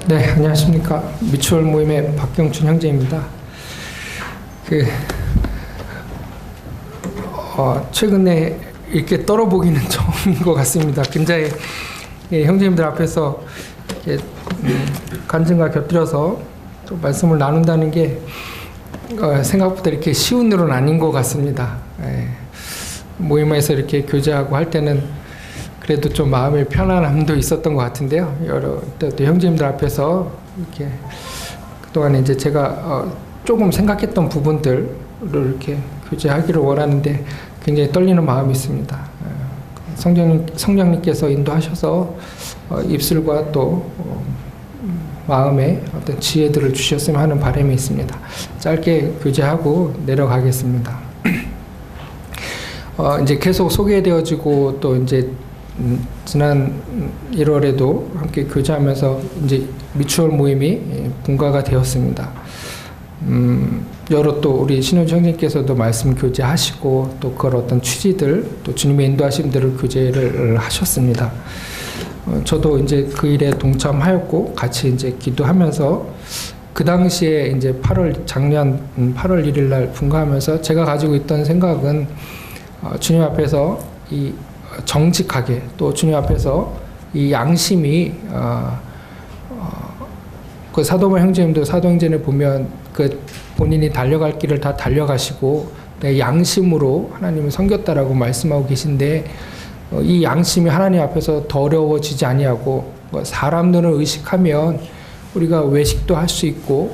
네, 안녕하십니까. 미추홀 모임의 박경춘 형제입니다. 최근에 이렇게 떨어보기는 처음인 것 같습니다. 근자에 형제님들 앞에서 간증과 곁들여서 또 말씀을 나눈다는 게 생각보다 이렇게 쉬운 일은 아닌 것 같습니다. 모임에서 이렇게 교제하고 할 때는 그래도 좀 마음의 편안함도 있었던 것 같은데요. 또 형제님들 앞에서 이렇게 그동안 이제 제가 조금 생각했던 부분들을 이렇게 교제하기를 원하는데 굉장히 떨리는 마음이 있습니다. 성령님께서 인도하셔서 입술과 또 마음에 어떤 지혜들을 주셨으면 하는 바람이 있습니다. 짧게 교제하고 내려가겠습니다. 이제 계속 소개되어지고 또 이제 지난 1월에도 함께 교제하면서 이제 미추홀 모임이 분가가 되었습니다. 여러 또 우리 신효주 형님께서도 말씀 교제하시고 또 그걸 어떤 취지들 또 주님의 인도하심들을 교제를 하셨습니다. 저도 이제 그 일에 동참하였고 같이 이제 기도하면서 그 당시에 이제 작년 8월 1일 날 분가하면서 제가 가지고 있던 생각은 주님 앞에서 이 정직하게 또 주님 앞에서 이 양심이 그 사도만 형제님도 사도행전에 보면 그 본인이 달려갈 길을 다 달려가시고 내 양심으로 하나님을 섬겼다라고 말씀하고 계신데 이 양심이 하나님 앞에서 더 어려워지지 아니하고 사람 눈을 의식하면 우리가 외식도 할 수 있고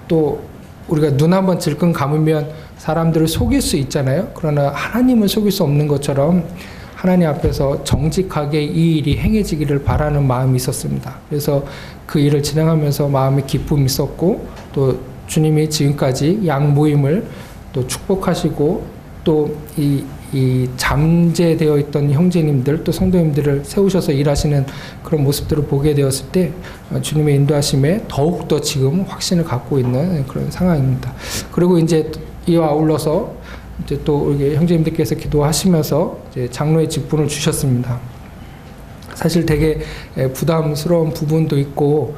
또 우리가 눈 한번 질끈 감으면 사람들을 속일 수 있잖아요. 그러나 하나님을 속일 수 없는 것처럼 하나님 앞에서 정직하게 이 일이 행해지기를 바라는 마음이 있었습니다. 그래서 그 일을 진행하면서 마음에 기쁨이 있었고 또 주님이 지금까지 양 모임을 또 축복하시고 또 이 잠재되어 있던 형제님들 또 성도님들을 세우셔서 일하시는 그런 모습들을 보게 되었을 때 주님의 인도하심에 더욱더 지금 확신을 갖고 있는 그런 상황입니다. 그리고 이제 이와 아울러서 이제 또 우리 형제님들께서 기도하시면서 이제 장로의 직분을 주셨습니다. 사실 되게 부담스러운 부분도 있고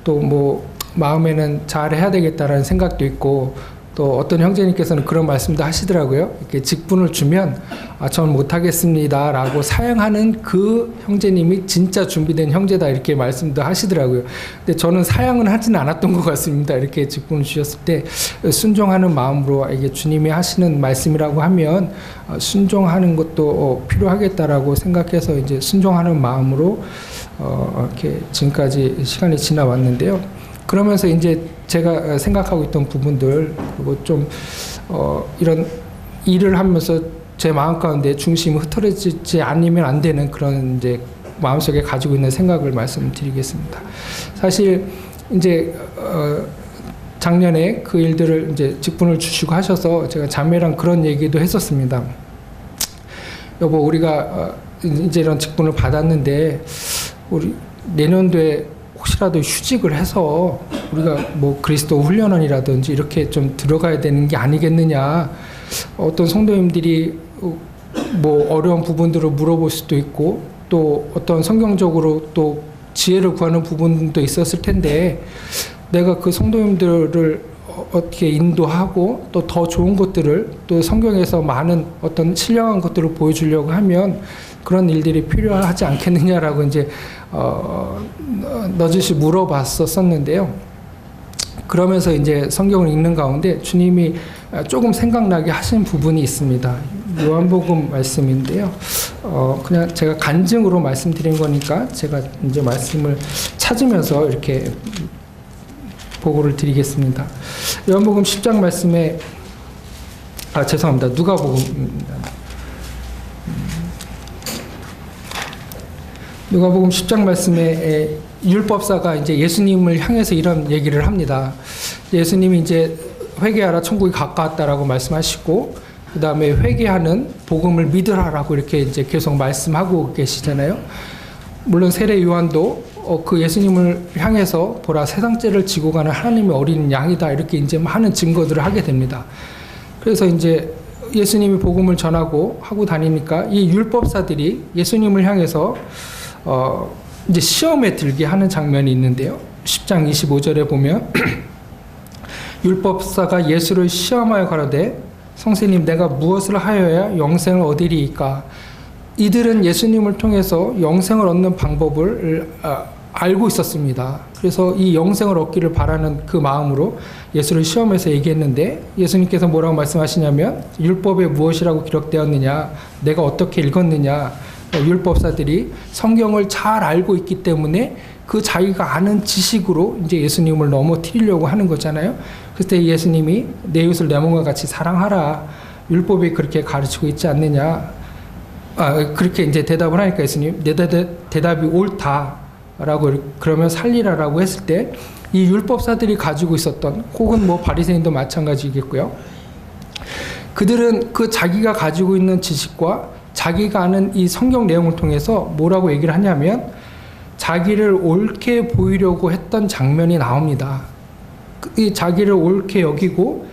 또 뭐 마음에는 잘 해야 되겠다라는 생각도 있고 또 어떤 형제님께서는 그런 말씀도 하시더라고요. 이렇게 직분을 주면 저는 못하겠습니다라고 사양하는 그 형제님이 진짜 준비된 형제다 이렇게 말씀도 하시더라고요. 근데 저는 사양은 하지는 않았던 것 같습니다. 이렇게 직분을 주셨을 때 순종하는 마음으로 이게 주님이 하시는 말씀이라고 하면 순종하는 것도 필요하겠다라고 생각해서 이제 순종하는 마음으로 이렇게 지금까지 시간이 지나왔는데요. 그러면서 이제 제가 생각하고 있던 부분들 그리고 좀 이런 일을 하면서 제 마음 가운데 중심이 흐트러지지 않으면 안 되는 그런 이제 마음속에 가지고 있는 생각을 말씀드리겠습니다. 사실 이제 작년에 그 일들을 이제 직분을 주시고 하셔서 제가 자매랑 그런 얘기도 했었습니다. 여보, 우리가 이제 이런 직분을 받았는데 우리 내년도에 혹시라도 휴직을 해서 우리가 뭐 그리스도 훈련원이라든지 이렇게 좀 들어가야 되는 게 아니겠느냐. 어떤 성도님들이 뭐 어려운 부분들을 물어볼 수도 있고 또 어떤 성경적으로 또 지혜를 구하는 부분도 있었을 텐데 내가 그 성도님들을 어떻게 인도하고 또 더 좋은 것들을 또 성경에서 많은 어떤 신령한 것들을 보여주려고 하면 그런 일들이 필요하지 않겠느냐라고 이제 너짓이 물어봤었는데요. 그러면서 이제 성경을 읽는 가운데 주님이 조금 생각나게 하신 부분이 있습니다. 요한복음 말씀인데요. 그냥 제가 간증으로 말씀드린 거니까 제가 이제 말씀을 찾으면서 이렇게 보고를 드리겠습니다. 요한복음 10장 말씀에 죄송합니다. 누가복음입니다. 누가복음 10장 말씀에 율법사가 이제 예수님을 향해서 이런 얘기를 합니다. 예수님이 이제 회개하라 천국이 가까웠다라고 말씀하시고 그 다음에 회개하는 복음을 믿으라라고 이렇게 이제 계속 말씀하고 계시잖아요. 물론 세례 요한도 그 예수님을 향해서 보라 세상 죄를 지고 가는 하나님의 어린 양이다 이렇게 이제 하는 증거들을 하게 됩니다. 그래서 이제 예수님이 복음을 전하고 하고 다니니까 이 율법사들이 예수님을 향해서 이제 시험에 들게 하는 장면이 있는데요. 10장 25절에 보면 율법사가 예수를 시험하여 가로되 선생님 내가 무엇을 하여야 영생을 얻으리이까. 이들은 예수님을 통해서 영생을 얻는 방법을 알고 있었습니다. 그래서 이 영생을 얻기를 바라는 그 마음으로 예수를 시험해서 얘기했는데 예수님께서 뭐라고 말씀하시냐면 율법에 무엇이라고 기록되었느냐, 내가 어떻게 읽었느냐. 율법사들이 성경을 잘 알고 있기 때문에 그 자기가 아는 지식으로 이제 예수님을 넘어뜨리려고 하는 거잖아요. 그때 예수님이 내 이웃을 내 몸과 같이 사랑하라. 율법이 그렇게 가르치고 있지 않느냐. 그렇게 이제 대답을 하니까 예수님 내 대답이 옳다라고 그러면 살리라라고 했을 때 이 율법사들이 가지고 있었던 혹은 뭐 바리새인도 마찬가지겠고요. 그들은 그 자기가 가지고 있는 지식과 자기가 아는 이 성경 내용을 통해서 뭐라고 얘기를 하냐면 자기를 옳게 보이려고 했던 장면이 나옵니다. 이 자기를 옳게 여기고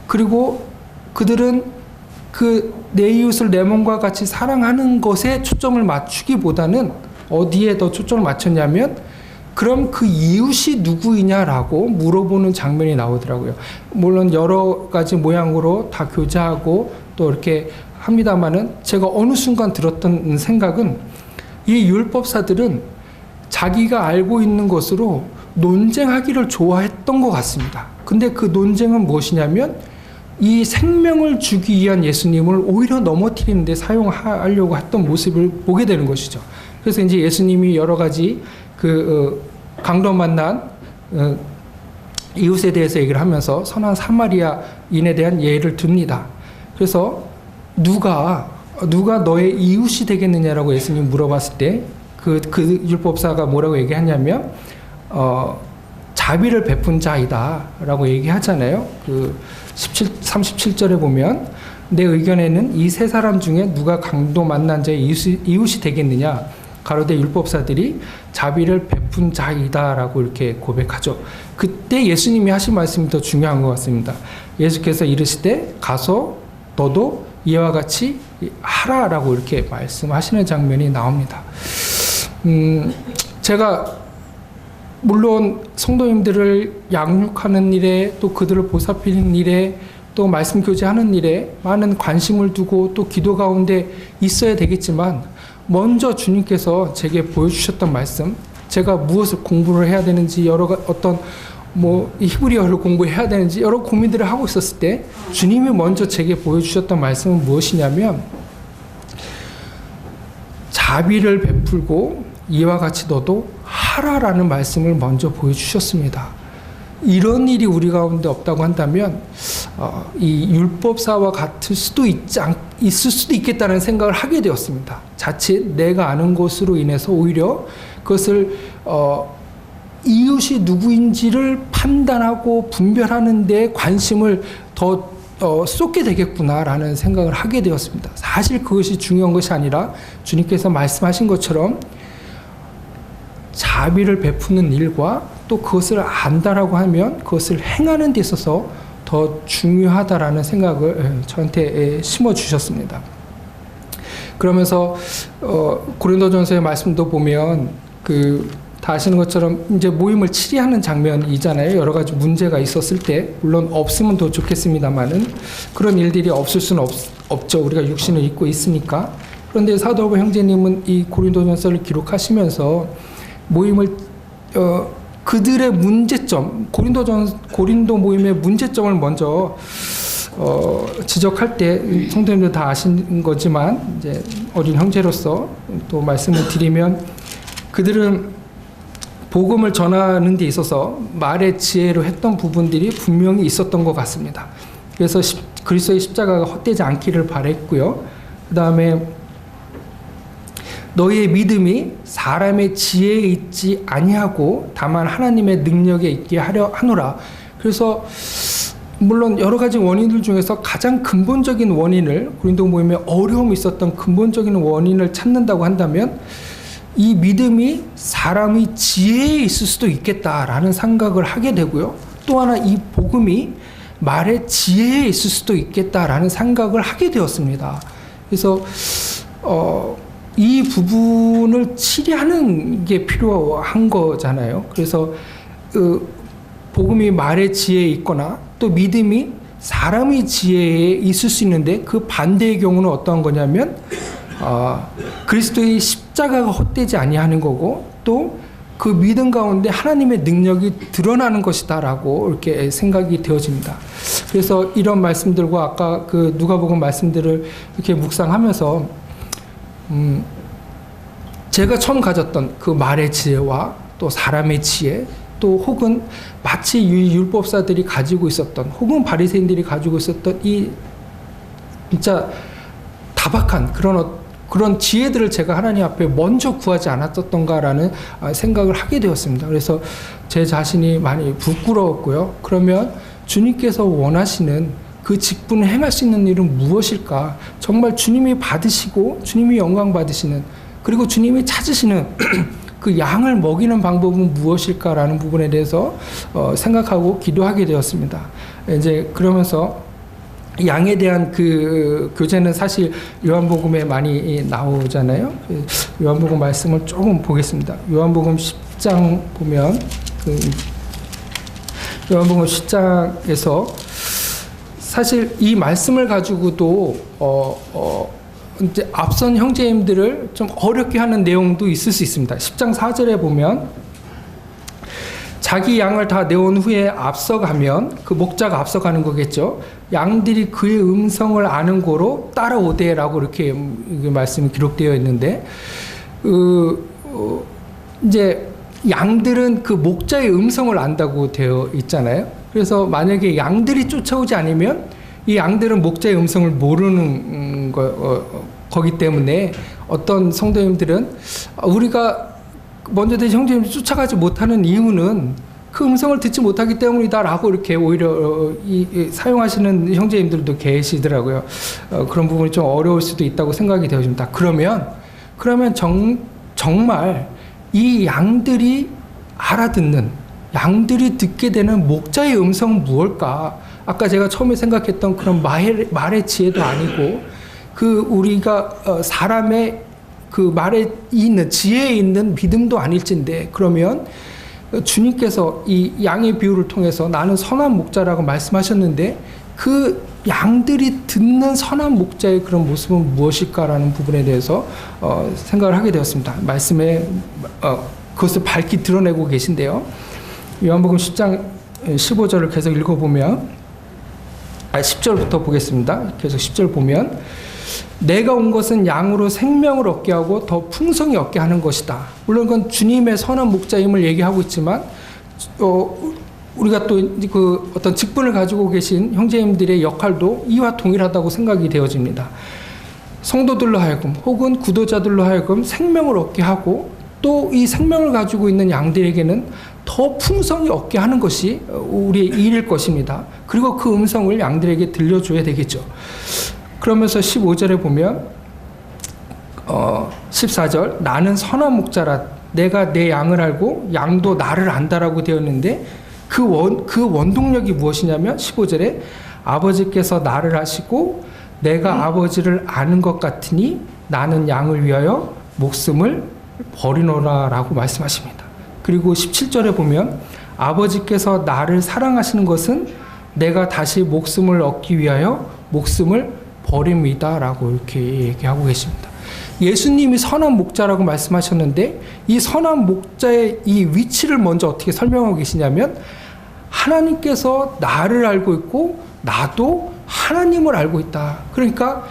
그리고 그들은 그 내 이웃을 내 몸과 같이 사랑하는 것에 초점을 맞추기보다는 어디에 더 초점을 맞췄냐면 그럼 그 이웃이 누구이냐라고 물어보는 장면이 나오더라고요. 물론 여러 가지 모양으로 다 교제하고 또 이렇게 합니다만은 제가 어느 순간 들었던 생각은 이 율법사들은 자기가 알고 있는 것으로 논쟁하기를 좋아했던 것 같습니다. 근데 그 논쟁은 무엇이냐면 이 생명을 주기 위한 예수님을 오히려 넘어뜨리는 데 사용하려고 했던 모습을 보게 되는 것이죠. 그래서 이제 예수님이 여러 가지 강도 만난 이웃에 대해서 얘기를 하면서 선한 사마리아인에 대한 예를 듭니다. 그래서 누가 너의 이웃이 되겠느냐라고 예수님 물어봤을 때 그 율법사가 뭐라고 얘기하냐면 자비를 베푼 자이다라고 얘기하잖아요. 37절에 보면 내 의견에는 이 세 사람 중에 누가 강도 만난 자의 이웃이 되겠느냐. 가로되 율법사들이 자비를 베푼 자이다라고 이렇게 고백하죠. 그때 예수님이 하신 말씀이 더 중요한 것 같습니다. 예수께서 이르시되 가서 너도 이와 같이 하라라고 이렇게 말씀하시는 장면이 나옵니다. 제가 물론 성도님들을 양육하는 일에 또 그들을 보살피는 일에 또 말씀 교제하는 일에 많은 관심을 두고 또 기도 가운데 있어야 되겠지만 먼저 주님께서 제게 보여주셨던 말씀, 제가 무엇을 공부를 해야 되는지 이 히브리어를 공부해야 되는지 여러 고민들을 하고 있었을 때 주님이 먼저 제게 보여주셨던 말씀은 무엇이냐면 자비를 베풀고 이와 같이 너도 하라라는 말씀을 먼저 보여주셨습니다. 이런 일이 우리 가운데 없다고 한다면 이 율법사와 같을 수도 있을 수도 있겠다는 생각을 하게 되었습니다. 자칫 내가 아는 것으로 인해서 오히려 그것을 이웃이 누구인지를 판단하고 분별하는 데 관심을 더 쏟게 되겠구나라는 생각을 하게 되었습니다. 사실 그것이 중요한 것이 아니라 주님께서 말씀하신 것처럼 자비를 베푸는 일과 또 그것을 안다라고 하면 그것을 행하는 데 있어서 더 중요하다라는 생각을 저한테 심어주셨습니다. 그러면서 고린도전서의 말씀도 보면 다 아시는 것처럼 이제 모임을 치리하는 장면이잖아요. 여러 가지 문제가 있었을 때 물론 없으면 더 좋겠습니다만은 그런 일들이 없을 수는 없죠. 우리가 육신을 입고 있으니까. 그런데 사도 바울 형제님은 이 고린도전서를 기록하시면서 모임을 그들의 문제점, 고린도 모임의 문제점을 먼저 지적할 때 성도님들 다 아신 거지만 이제 어린 형제로서 또 말씀을 드리면 그들은 복음을 전하는 데 있어서 말의 지혜로 했던 부분들이 분명히 있었던 것 같습니다. 그래서 그리스도의 십자가가 헛되지 않기를 바랬고요. 그 다음에 너희의 믿음이 사람의 지혜에 있지 아니하고 다만 하나님의 능력에 있게 하노라. 그래서 물론 여러 가지 원인들 중에서 가장 근본적인 원인을 고린도 모임에 어려움이 있었던 근본적인 원인을 찾는다고 한다면 이 믿음이 사람의 지혜에 있을 수도 있겠다라는 생각을 하게 되고요. 또 하나 이 복음이 말의 지혜에 있을 수도 있겠다라는 생각을 하게 되었습니다. 그래서 이 부분을 치리하는 게 필요한 거잖아요. 그래서 복음이 말의 지혜에 있거나 또 믿음이 사람의 지혜에 있을 수 있는데 그 반대의 경우는 어떠한 거냐면 그리스도의 십자가가 헛되지 아니하는 거고 또 그 믿음 가운데 하나님의 능력이 드러나는 것이다라고 이렇게 생각이 되어집니다. 그래서 이런 말씀들과 아까 그 누가복음 말씀들을 이렇게 묵상하면서 제가 처음 가졌던 그 말의 지혜와 또 사람의 지혜 또 혹은 마치 율법사들이 가지고 있었던 혹은 바리새인들이 가지고 있었던 이 진짜 타박한 그런 지혜들을 제가 하나님 앞에 먼저 구하지 않았었던가라는 생각을 하게 되었습니다. 그래서 제 자신이 많이 부끄러웠고요. 그러면 주님께서 원하시는 그 직분을 행할 수 있는 일은 무엇일까? 정말 주님이 받으시고 주님이 영광 받으시는 그리고 주님이 찾으시는 그 양을 먹이는 방법은 무엇일까라는 부분에 대해서 생각하고 기도하게 되었습니다. 이제 그러면서 양에 대한 그 교재는 사실 요한복음에 많이 나오잖아요. 요한복음 말씀을 조금 보겠습니다. 요한복음 10장 보면 요한복음 10장에서 사실 이 말씀을 가지고도 이제 앞선 형제님들을 좀 어렵게 하는 내용도 있을 수 있습니다. 10장 4절에 보면 자기 양을 다 내온 후에 앞서가면 그 목자가 앞서가는 거겠죠. 양들이 그의 음성을 아는 고로 따라오되라고 이렇게 말씀이 기록되어 있는데 이제 양들은 그 목자의 음성을 안다고 되어 있잖아요. 그래서 만약에 양들이 쫓아오지 않으면 이 양들은 목자의 음성을 모르는 거기 때문에 어떤 성도님들은 우리가 먼저 된 형제님을 쫓아가지 못하는 이유는 그 음성을 듣지 못하기 때문이다라고 이렇게 오히려 사용하시는 형제님들도 계시더라고요. 그런 부분이 좀 어려울 수도 있다고 생각이 되어집니다. 그러면 정말 이 양들이 알아듣는 양들이 듣게 되는 목자의 음성은 무엇일까? 아까 제가 처음에 생각했던 그런 말의 지혜도 아니고 그 우리가 사람의 그 말에 있는 지혜에 있는 믿음도 아닐진데 그러면 주님께서 이 양의 비유를 통해서 나는 선한 목자라고 말씀하셨는데 그 양들이 듣는 선한 목자의 그런 모습은 무엇일까라는 부분에 대해서 생각을 하게 되었습니다. 말씀에 그것을 밝히 드러내고 계신데요. 요한복음 10장 15절을 계속 읽어보면 10절부터 보겠습니다. 계속 10절 보면 내가 온 것은 양으로 생명을 얻게 하고 더 풍성히 얻게 하는 것이다. 물론 그건 주님의 선한 목자임을 얘기하고 있지만 우리가 또 그 어떤 직분을 가지고 계신 형제님들의 역할도 이와 동일하다고 생각이 되어집니다. 성도들로 하여금 혹은 구도자들로 하여금 생명을 얻게 하고 또 이 생명을 가지고 있는 양들에게는 더 풍성히 얻게 하는 것이 우리의 일일 것입니다. 그리고 그 음성을 양들에게 들려줘야 되겠죠. 그러면서 15절에 보면 14절 나는 선한 목자라 내가 내 양을 알고 양도 나를 안다라고 되어 있는데 그 원동력이 무엇이냐면 15절에 아버지께서 나를 아시고 내가 아버지를 아는 것 같으니 나는 양을 위하여 목숨을 버리노라 라고 말씀하십니다. 그리고 17절에 보면 아버지께서 나를 사랑하시는 것은 내가 다시 목숨을 얻기 위하여 목숨을 버립니다 라고 이렇게 얘기하고 계십니다. 예수님이 선한 목자라고 말씀하셨는데 이 선한 목자의 이 위치를 먼저 어떻게 설명하고 계시냐면 하나님께서 나를 알고 있고 나도 하나님을 알고 있다. 그러니까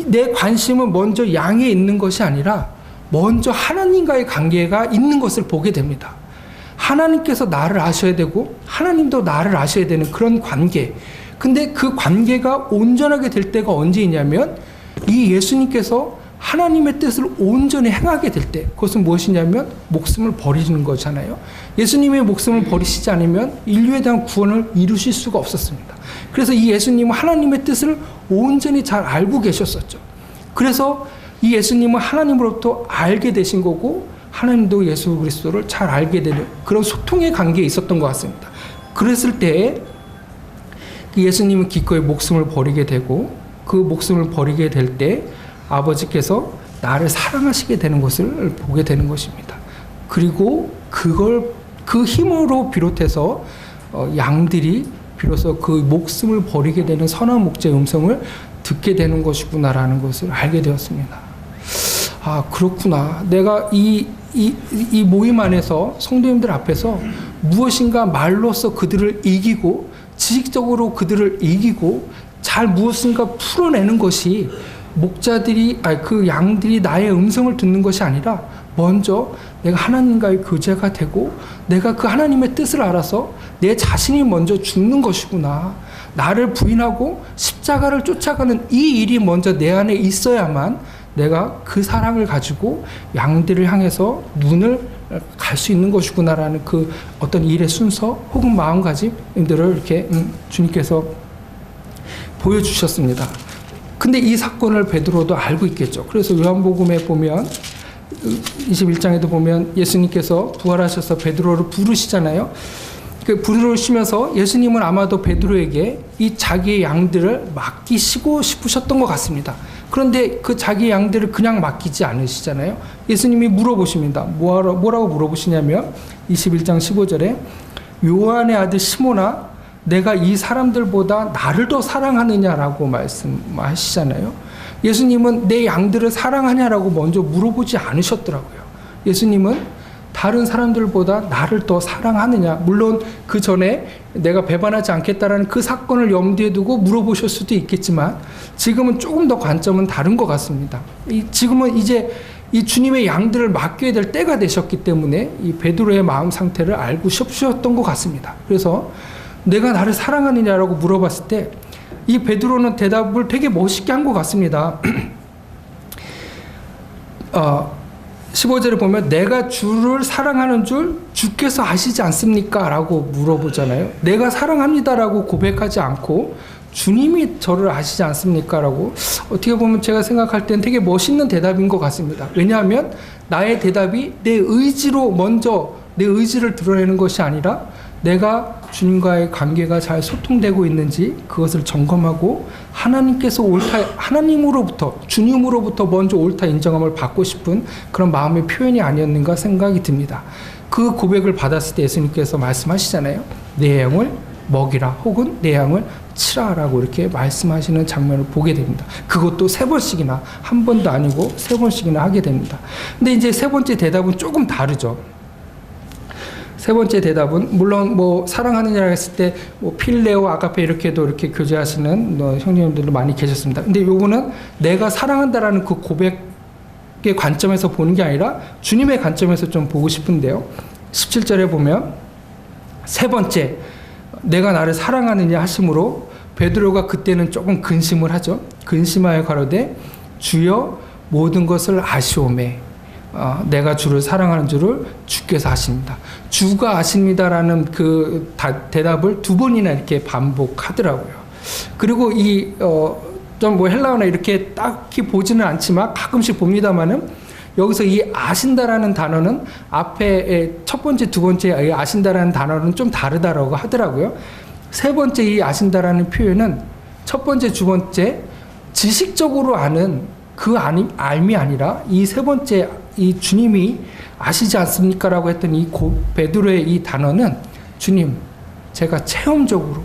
내 관심은 먼저 양에 있는 것이 아니라 먼저 하나님과의 관계가 있는 것을 보게 됩니다. 하나님께서 나를 아셔야 되고 하나님도 나를 아셔야 되는 그런 관계. 근데 그 관계가 온전하게 될 때가 언제이냐면 이 예수님께서 하나님의 뜻을 온전히 행하게 될 때 그것은 무엇이냐면 목숨을 버리는 거잖아요. 예수님의 목숨을 버리시지 않으면 인류에 대한 구원을 이루실 수가 없었습니다. 그래서 이 예수님은 하나님의 뜻을 온전히 잘 알고 계셨었죠. 그래서 이 예수님은 하나님으로부터 알게 되신 거고 하나님도 예수 그리스도를 잘 알게 되는 그런 소통의 관계에 있었던 것 같습니다. 그랬을 때 예수님은 기꺼이 목숨을 버리게 되고 그 목숨을 버리게 될 때 아버지께서 나를 사랑하시게 되는 것을 보게 되는 것입니다. 그리고 그 힘으로 비롯해서 양들이 비로소 그 목숨을 버리게 되는 선한 목자의 음성을 듣게 되는 것이구나라는 것을 알게 되었습니다. 아, 그렇구나. 내가 이 모임 안에서 성도님들 앞에서 무엇인가 말로써 그들을 이기고 지식적으로 그들을 이기고 잘 무엇인가 풀어내는 것이 그 양들이 나의 음성을 듣는 것이 아니라 먼저 내가 하나님과의 교제가 되고 내가 그 하나님의 뜻을 알아서 내 자신이 먼저 죽는 것이구나. 나를 부인하고 십자가를 쫓아가는 이 일이 먼저 내 안에 있어야만 내가 그 사랑을 가지고 양들을 향해서 눈을 갈 수 있는 것이구나라는 그 어떤 일의 순서 혹은 마음가짐들을 이렇게 주님께서 보여주셨습니다. 근데 이 사건을 베드로도 알고 있겠죠. 그래서 요한복음에 보면 21장에도 보면 예수님께서 부활하셔서 베드로를 부르시잖아요. 그 부르시면서 예수님은 아마도 베드로에게 이 자기의 양들을 맡기시고 싶으셨던 것 같습니다. 그런데 그 자기의 양들을 그냥 맡기지 않으시잖아요. 예수님이 물어보십니다. 뭐라고 물어보시냐면 21장 15절에 요한의 아들 시몬아 내가 이 사람들보다 나를 더 사랑하느냐라고 말씀하시잖아요. 예수님은 내 양들을 사랑하냐라고 먼저 물어보지 않으셨더라고요. 예수님은 다른 사람들보다 나를 더 사랑하느냐. 물론 그 전에 내가 배반하지 않겠다라는 그 사건을 염두에 두고 물어보실 수도 있겠지만 지금은 조금 더 관점은 다른 것 같습니다. 지금은 이제 이 주님의 양들을 맡겨야 될 때가 되셨기 때문에 이 베드로의 마음 상태를 알고 싶으셨던 것 같습니다. 그래서 내가 나를 사랑하느냐라고 물어봤을 때 이 베드로는 대답을 되게 멋있게 한 것 같습니다. 15절에 보면 내가 주를 사랑하는 줄 주께서 아시지 않습니까? 라고 물어보잖아요. 내가 사랑합니다라고 고백하지 않고 주님이 저를 아시지 않습니까? 라고 어떻게 보면 제가 생각할 땐 되게 멋있는 대답인 것 같습니다. 왜냐하면 나의 대답이 내 의지로 먼저 내 의지를 드러내는 것이 아니라 내가 주님과의 관계가 잘 소통되고 있는지 그것을 점검하고 하나님으로부터 주님으로부터 먼저 옳다 인정함을 받고 싶은 그런 마음의 표현이 아니었는가 생각이 듭니다. 그 고백을 받았을 때 예수님께서 말씀하시잖아요. 내 양을 먹이라 혹은 내 양을 치라라고 이렇게 말씀하시는 장면을 보게 됩니다. 그것도 3번씩이나 한 번도 아니고 3번씩이나 하게 됩니다. 근데 이제 3번째 대답은 조금 다르죠. 3번째 대답은 물론 뭐 사랑하느냐고 했을 때 뭐 필레오 아가페 이렇게도 이렇게 교제하시는 형제님들도 많이 계셨습니다. 근데 요거는 내가 사랑한다라는 그 고백의 관점에서 보는 게 아니라 주님의 관점에서 좀 보고 싶은데요. 17절에 보면 3번째 내가 나를 사랑하느냐 하심으로 베드로가 그때는 조금 근심을 하죠. 근심하여 가로되 주여 모든 것을 아시오매 내가 주를 사랑하는 줄을 주께서 아십니다. 주가 아십니다라는 그 대답을 2번이나 이렇게 반복하더라고요. 그리고 좀 뭐 헬라어나 이렇게 딱히 보지는 않지만 가끔씩 봅니다만은 여기서 이 아신다라는 단어는 앞에 첫 번째, 두 번째 아신다라는 단어는 좀 다르다라고 하더라고요. 3번째 이 아신다라는 표현은 첫 번째, 두 번째 지식적으로 아는 그 알미 아니라 이 3번째 이 주님이 아시지 않습니까? 라고 했던 이 베드로의 이 단어는 주님, 제가 체험적으로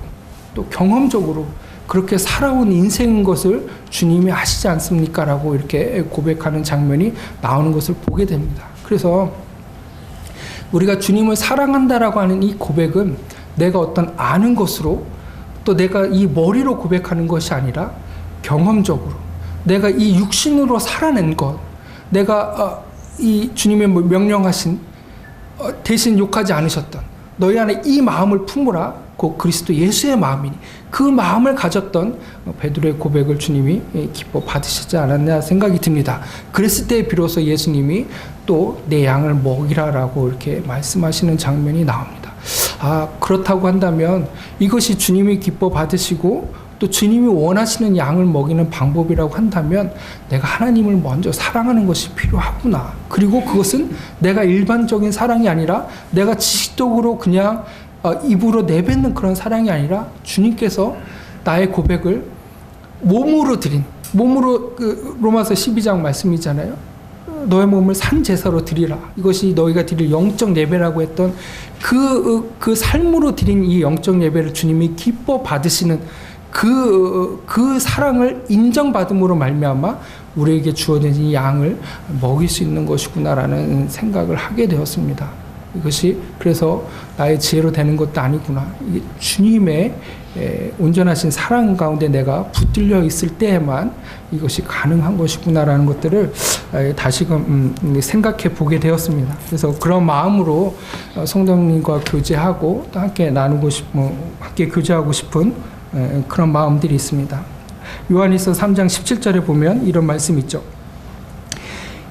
또 경험적으로 그렇게 살아온 인생인 것을 주님이 아시지 않습니까? 라고 이렇게 고백하는 장면이 나오는 것을 보게 됩니다. 그래서 우리가 주님을 사랑한다라고 하는 이 고백은 내가 어떤 아는 것으로 또 내가 이 머리로 고백하는 것이 아니라 경험적으로 내가 이 육신으로 살아낸 것, 내가 이 주님의 명령하신 대신 욕하지 않으셨던 너희 안에 이 마음을 품으라 곧 그리스도 예수의 마음이니 그 마음을 가졌던 베드로의 고백을 주님이 기뻐 받으시지 않았나 생각이 듭니다. 그랬을 때 비로소 예수님이 또 내 양을 먹이라라고 이렇게 말씀하시는 장면이 나옵니다. 그렇다고 한다면 이것이 주님이 기뻐 받으시고 또 주님이 원하시는 양을 먹이는 방법이라고 한다면 내가 하나님을 먼저 사랑하는 것이 필요하구나. 그리고 그것은 내가 일반적인 사랑이 아니라 내가 지식적으로 그냥 입으로 내뱉는 그런 사랑이 아니라 주님께서 나의 고백을 몸으로 드린, 몸으로 로마서 12장 말씀이잖아요. 너의 몸을 산 제사로 드리라. 이것이 너희가 드릴 영적 예배라고 했던 그 삶으로 드린 이 영적 예배를 주님이 기뻐 받으시는 그 사랑을 인정받음으로 말미암아 우리에게 주어진 이 양을 먹일 수 있는 것이구나라는 생각을 하게 되었습니다. 이것이 그래서 나의 지혜로 되는 것도 아니구나. 이게 주님의 온전하신 사랑 가운데 내가 붙들려 있을 때에만 이것이 가능한 것이구나라는 것들을 다시금 생각해 보게 되었습니다. 그래서 그런 마음으로 성도님과 교제하고 또 함께 나누고 함께 교제하고 싶은 그런 마음들이 있습니다. 요한일서 3장 17절에 보면 이런 말씀이 있죠.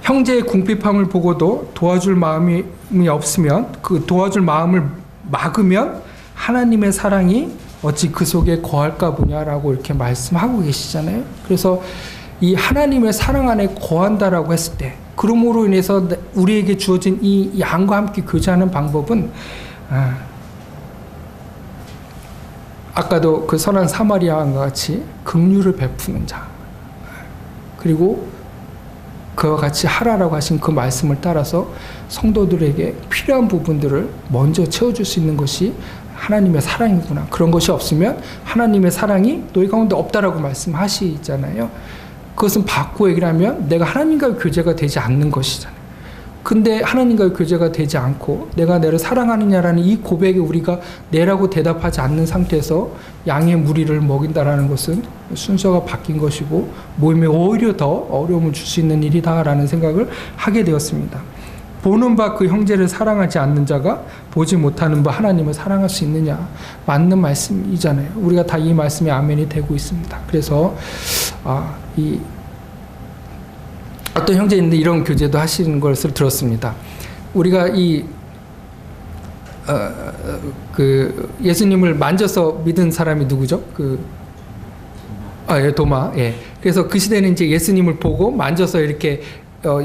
형제의 궁핍함을 보고도 도와줄 마음이 없으면, 그 도와줄 마음을 막으면 하나님의 사랑이 어찌 그 속에 거할까 보냐라고 이렇게 말씀하고 계시잖아요. 그래서 이 하나님의 사랑 안에 거한다라고 했을 때, 그러므로 인해서 우리에게 주어진 이 양과 함께 교제하는 방법은 아까도 그 선한 사마리아와 같이 긍휼을 베푸는 자, 그리고 그와 같이 하라라고 하신 그 말씀을 따라서 성도들에게 필요한 부분들을 먼저 채워줄 수 있는 것이 하나님의 사랑이구나. 그런 것이 없으면 하나님의 사랑이 너희 가운데 없다라고 말씀하시잖아요. 그것은 바꾸어 얘기를 하면 내가 하나님과의 교제가 되지 않는 것이잖아요. 근데 하나님과의 교제가 되지 않고 내가 너를 사랑하느냐라는 이 고백에 우리가 네라고 대답하지 않는 상태에서 양의 무리를 먹인다라는 것은 순서가 바뀐 것이고 모임에 오히려 더 어려움을 줄 수 있는 일이다라는 생각을 하게 되었습니다. 보는 바 그 형제를 사랑하지 않는 자가 보지 못하는 바 하나님을 사랑할 수 있느냐, 맞는 말씀이잖아요. 우리가 다 이 말씀에 아멘이 되고 있습니다. 그래서 어떤 형제인데 이런 교제도 하시는 것을 들었습니다. 우리가 예수님을 만져서 믿은 사람이 누구죠? 도마. 예. 그래서 그 시대는 이제 예수님을 보고 만져서 이렇게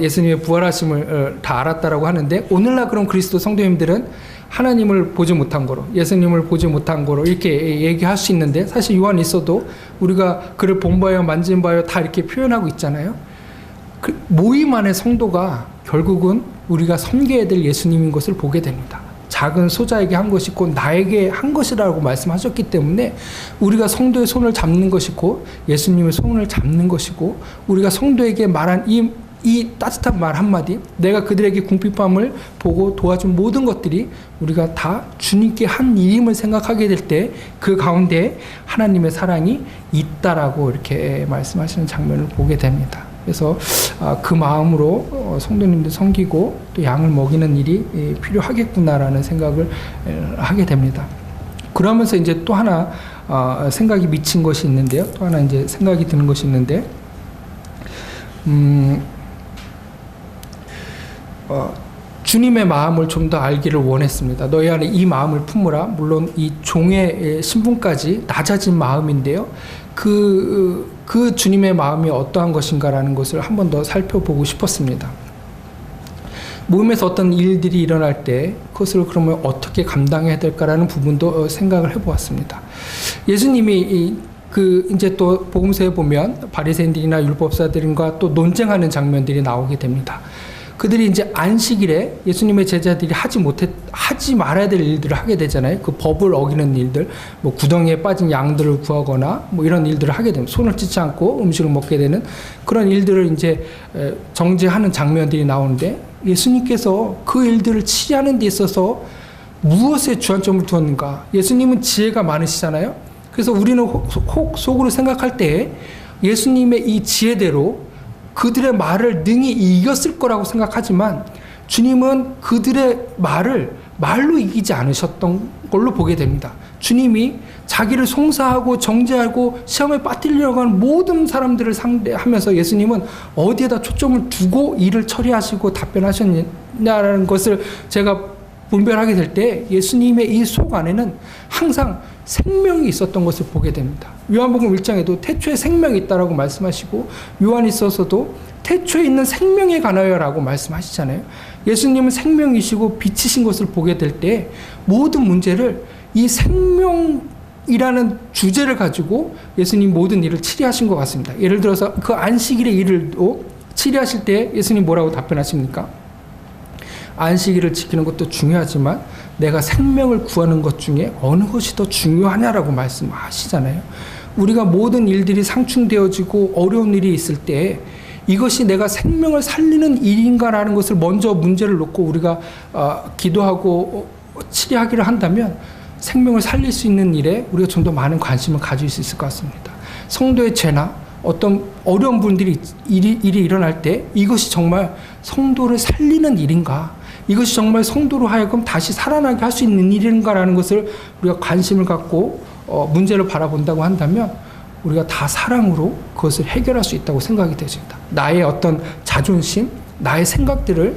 예수님의 부활하심을 다 알았다라고 하는데, 오늘날 그럼 그리스도 성도님들은 하나님을 보지 못한 거로, 예수님을 보지 못한 거로 이렇게 얘기할 수 있는데, 사실 요한 있어도 우리가 그를 본 바요 만진 바요 다 이렇게 표현하고 있잖아요. 그 모임 안의 성도가 결국은 우리가 섬겨야 될 예수님인 것을 보게 됩니다. 작은 소자에게 한 것이 곧 나에게 한 것이라고 말씀하셨기 때문에 우리가 성도의 손을 잡는 것이고 예수님의 손을 잡는 것이고, 우리가 성도에게 말한 이 따뜻한 말 한마디, 내가 그들에게 궁핍함을 보고 도와준 모든 것들이 우리가 다 주님께 한 일임을 생각하게 될 때 그 가운데 하나님의 사랑이 있다라고 이렇게 말씀하시는 장면을 보게 됩니다. 그래서 그 마음으로 성도님들 섬기고 또 양을 먹이는 일이 필요하겠구나라는 생각을 하게 됩니다. 그러면서 이제 또 하나 생각이 미친 것이 있는데요. 또 하나 이제 생각이 드는 것이 있는데, 주님의 마음을 좀 더 알기를 원했습니다. 너희 안에 이 마음을 품으라. 물론 이 종의 신분까지 낮아진 마음인데요. 그 주님의 마음이 어떠한 것인가라는 것을 한 번 더 살펴보고 싶었습니다. 모임에서 어떤 일들이 일어날 때 그것을 그러면 어떻게 감당해야 될까라는 부분도 생각을 해보았습니다. 예수님이 이제 또 복음서에 보면 바리새인들이나 율법사들과 또 논쟁하는 장면들이 나오게 됩니다. 그들이 이제 안식일에 예수님의 제자들이 하지 말아야 될 일들을 하게 되잖아요. 그 법을 어기는 일들, 뭐 구덩이에 빠진 양들을 구하거나 뭐 이런 일들을 하게 됩니다. 손을 씻지 않고 음식을 먹게 되는 그런 일들을 이제 정죄하는 장면들이 나오는데, 예수님께서 그 일들을 치리하는 데 있어서 무엇에 주안점을 두었는가? 예수님은 지혜가 많으시잖아요. 그래서 우리는 혹 속으로 생각할 때 예수님의 이 지혜대로 그들의 말을 능히 이겼을 거라고 생각하지만, 주님은 그들의 말로 이기지 않으셨던 걸로 보게 됩니다. 주님이 자기를 송사하고 정죄하고 시험에 빠뜨리려고 하는 모든 사람들을 상대하면서 예수님은 어디에다 초점을 두고 일을 처리하시고 답변하셨냐는 것을 제가 분별하게 될 때 예수님의 이 속 안에는 항상 생명이 있었던 것을 보게 됩니다. 요한복음 1장에도 태초에 생명이 있다라고 말씀하시고, 요한이 있어서도 태초에 있는 생명에 관하여라고 말씀하시잖아요. 예수님은 생명이시고 빛이신 것을 보게 될 때 모든 문제를 이 생명이라는 주제를 가지고 예수님 모든 일을 치리하신 것 같습니다. 예를 들어서 그 안식일의 일을도 치리하실 때 예수님 뭐라고 답변하십니까? 안식일을 지키는 것도 중요하지만 내가 생명을 구하는 것 중에 어느 것이 더 중요하냐라고 말씀하시잖아요. 우리가 모든 일들이 상충되어지고 어려운 일이 있을 때 이것이 내가 생명을 살리는 일인가라는 것을 먼저 문제를 놓고 우리가 기도하고 치리하기를 한다면 생명을 살릴 수 있는 일에 우리가 좀 더 많은 관심을 가질 수 있을 것 같습니다. 성도의 죄나 어떤 어려운 분들이 일이 일어날 때 이것이 정말 성도를 살리는 일인가, 이것이 정말 성도로 하여금 다시 살아나게 할 수 있는 일인가라는 것을 우리가 관심을 갖고 문제를 바라본다고 한다면 우리가 다 사랑으로 그것을 해결할 수 있다고 생각이 되십니다. 나의 어떤 자존심, 나의 생각들을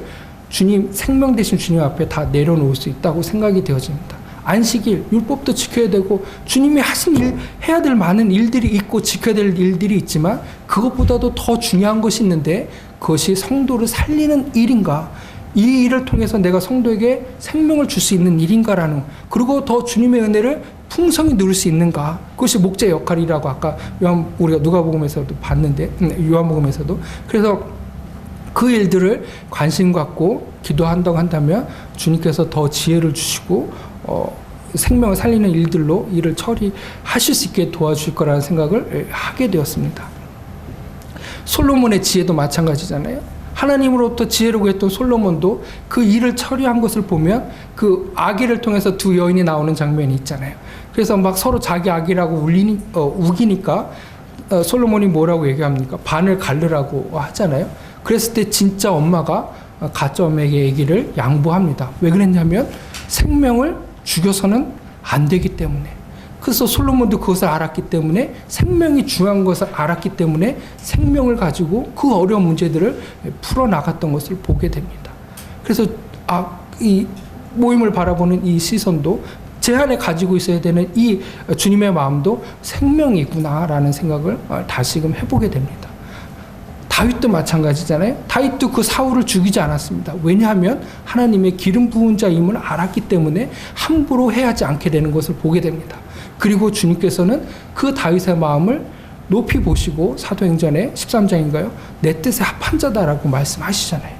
주님, 생명 되신 주님 앞에 다 내려놓을 수 있다고 생각이 되어집니다. 안식일, 율법도 지켜야 되고 주님이 하신 일, 해야 될 많은 일들이 있고 지켜야 될 일들이 있지만 그것보다도 더 중요한 것이 있는데 그것이 성도를 살리는 일인가, 이 일을 통해서 내가 성도에게 생명을 줄 수 있는 일인가라는, 그리고 더 주님의 은혜를 풍성히 누릴 수 있는가, 그것이 목자의 역할이라고 아까 우리가 누가복음에서도 봤는데, 요한복음에서도. 그래서 그 일들을 관심 갖고 기도한다고 한다면 주님께서 더 지혜를 주시고 생명을 살리는 일들로 일을 처리하실 수 있게 도와주실 거라는 생각을 하게 되었습니다. 솔로몬의 지혜도 마찬가지잖아요. 하나님으로부터 지혜를 구했던 솔로몬도 그 일을 처리한 것을 보면 그 아기를 통해서 두 여인이 나오는 장면이 있잖아요. 그래서 막 서로 자기 아기라고 우기니까 솔로몬이 뭐라고 얘기합니까? 반을 가르라고 하잖아요. 그랬을 때 진짜 엄마가 가짜 엄마에게 아기를 양보합니다. 왜 그랬냐면 생명을 죽여서는 안 되기 때문에. 그래서 솔로몬도 그것을 알았기 때문에, 생명이 중요한 것을 알았기 때문에 생명을 가지고 그 어려운 문제들을 풀어나갔던 것을 보게 됩니다. 그래서 이 모임을 바라보는 이 시선도 제 안에 가지고 있어야 되는 이 주님의 마음도 생명이구나라는 생각을 다시금 해보게 됩니다. 다윗도 마찬가지잖아요. 다윗도 그 사울을 죽이지 않았습니다. 왜냐하면 하나님의 기름 부은 자임을 알았기 때문에 함부로 해하지 않게 되는 것을 보게 됩니다. 그리고 주님께서는 그 다윗의 마음을 높이 보시고 사도행전의 13장인가요? 내 뜻에 합한 자다라고 말씀하시잖아요.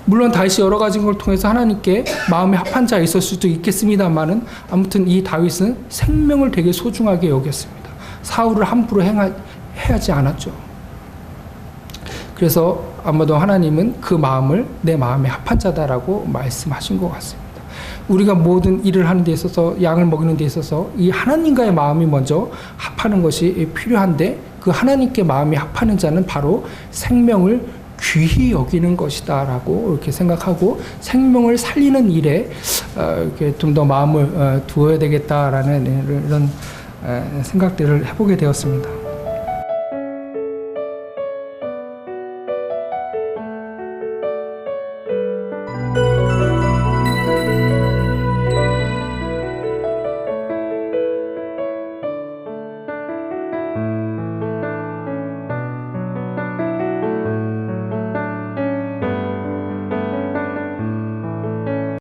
물론 다윗이 여러 가지 걸 통해서 하나님께 마음에 합한 자 있을 수도 있겠습니다만은 아무튼 이 다윗은 생명을 되게 소중하게 여겼습니다. 사울을 함부로 해하지 않았죠. 그래서 아마도 하나님은 그 마음을 내 마음에 합한 자다라고 말씀하신 것 같습니다. 우리가 모든 일을 하는 데 있어서, 양을 먹이는 데 있어서 이 하나님과의 마음이 먼저 합하는 것이 필요한데, 그 하나님께 마음이 합하는 자는 바로 생명을 귀히 여기는 것이다 라고 이렇게 생각하고 생명을 살리는 일에 이렇게 좀 더 마음을 두어야 되겠다라는 이런 생각들을 해보게 되었습니다.